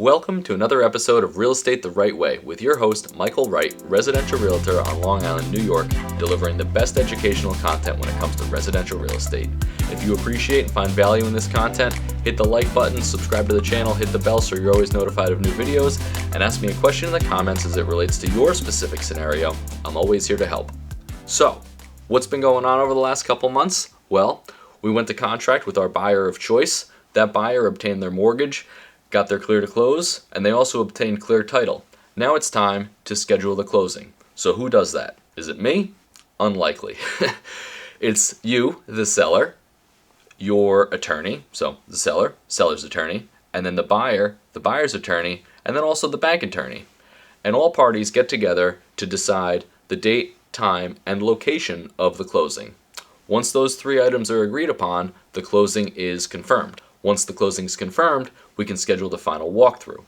Welcome to another episode of Real Estate the Right Way with your host, Michael.Wright, residential realtor on Long Island, New York, delivering the best educational content when it comes to residential real estate. If you appreciate and find value in this content, hit the like button, subscribe to the channel, hit the bell so you're always notified of new videos, and ask me a question in the comments as it relates to your specific scenario. I'm always here to help. So, what's been going on over the last couple months? Well, we went to contract with our buyer of choice. That buyer obtained their mortgage, got their clear to close, and they also obtained clear title. Now it's time to schedule the closing. So who does that? Is it me? Unlikely. It's you, the seller, your attorney, so the seller, seller's attorney, and then the buyer, the buyer's attorney, and then also the bank attorney. And all parties get together to decide the date, time, and location of the closing. Once those three items are agreed upon, the closing is confirmed. Once the closing is confirmed, we can schedule the final walkthrough.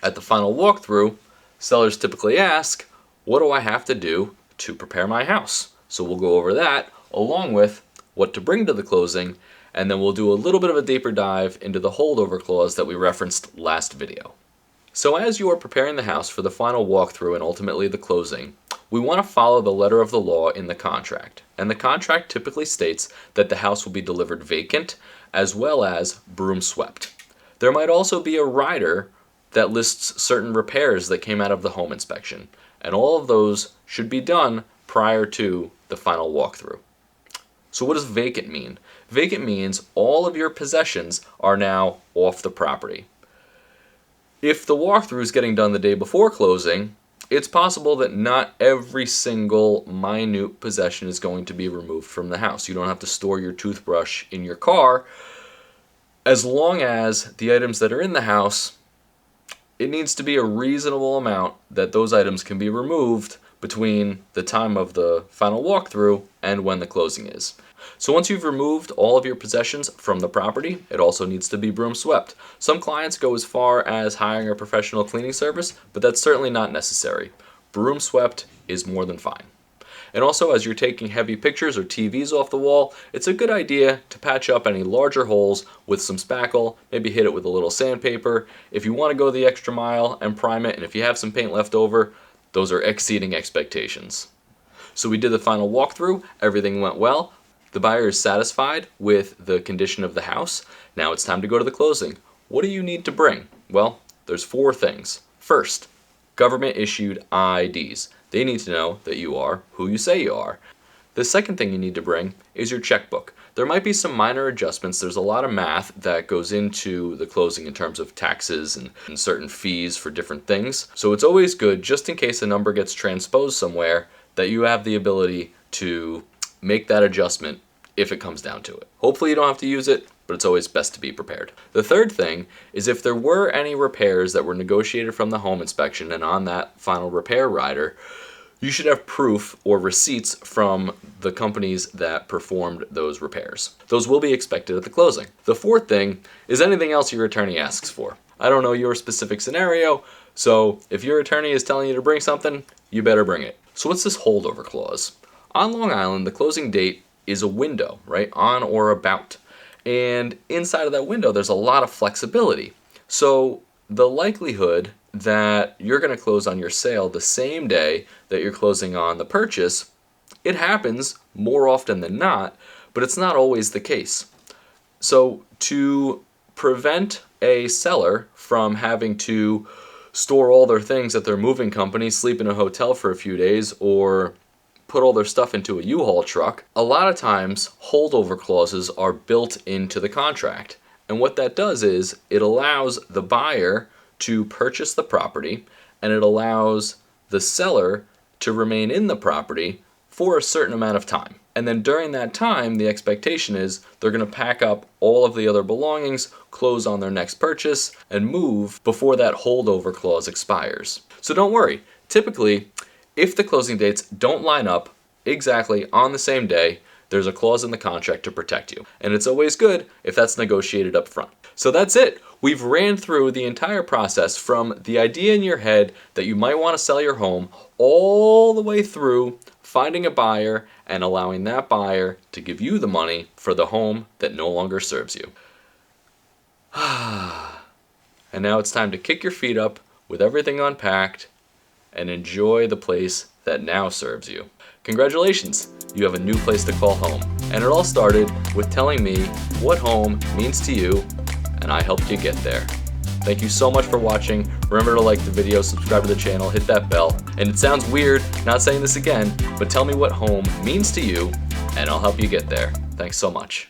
At the final walkthrough, sellers typically ask, what do I have to do to prepare my house? So we'll go over that along with what to bring to the closing, and then we'll do a little bit of a deeper dive into the holdover clause that we referenced last video. So as you are preparing the house for the final walkthrough and ultimately the closing, we want to follow the letter of the law in the contract. And the contract typically states that the house will be delivered vacant as well as broom swept. There might also be a rider that lists certain repairs that came out of the home inspection, and all of those should be done prior to the final walkthrough. So what does vacant mean? Vacant means all of your possessions are now off the property. If the walkthrough is getting done the day before closing, it's possible that not every single minute possession is going to be removed from the house. You don't have to store your toothbrush in your car. As long as the items that are in the house, it needs to be a reasonable amount that those items can be removed between the time of the final walkthrough and when the closing is. So once you've removed all of your possessions from the property, it also needs to be broom swept. Some clients go as far as hiring a professional cleaning service, but that's certainly not necessary. Broom swept is more than fine. And also, as you're taking heavy pictures or TVs off the wall, it's a good idea to patch up any larger holes with some spackle, maybe hit it with a little sandpaper. If you want to go the extra mile and prime it, and if you have some paint left over, those are exceeding expectations. So we did the final walkthrough, everything went well. The buyer is satisfied with the condition of the house. Now it's time to go to the closing. What do you need to bring? Well, there's 4 things. First, government issued IDs. They need to know that you are who you say you are. The second thing you need to bring is your checkbook. There might be some minor adjustments. There's a lot of math that goes into the closing in terms of taxes and certain fees for different things. So it's always good, just in case a number gets transposed somewhere, that you have the ability to make that adjustment if it comes down to it. Hopefully you don't have to use it, but it's always best to be prepared. The third thing is if there were any repairs that were negotiated from the home inspection and on that final repair rider, you should have proof or receipts from the companies that performed those repairs. Those will be expected at the closing. The fourth thing is anything else your attorney asks for. I don't know your specific scenario, so if your attorney is telling you to bring something, you better bring it. So what's this holdover clause? On Long Island, the closing date is a window, right? On or about. And inside of that window, there's a lot of flexibility. So the likelihood that you're going to close on your sale the same day that you're closing on the purchase, it happens more often than not, but it's not always the case. So to prevent a seller from having to store all their things at their moving company, sleep in a hotel for a few days, or put all their stuff into a U-Haul truck, a lot of times holdover clauses are built into the contract. And what that does is it allows the buyer to purchase the property, and it allows the seller to remain in the property for a certain amount of time. And then during that time, the expectation is they're going to pack up all of the other belongings, close on their next purchase, and move before that holdover clause expires. So don't worry. Typically, if the closing dates don't line up exactly on the same day, there's a clause in the contract to protect you. And it's always good if that's negotiated up front. So that's it. We've ran through the entire process from the idea in your head that you might want to sell your home all the way through finding a buyer and allowing that buyer to give you the money for the home that no longer serves you. and now it's time to kick your feet up with everything unpacked and enjoy the place that now serves you. Congratulations! You have a new place to call home, and it all started with telling me what home means to you, and I helped you get there. Thank you so much for watching. Remember to like the video, subscribe to the channel, hit that bell. And it sounds weird not saying this again, but tell me what home means to you, and I'll help you get there. Thanks so much.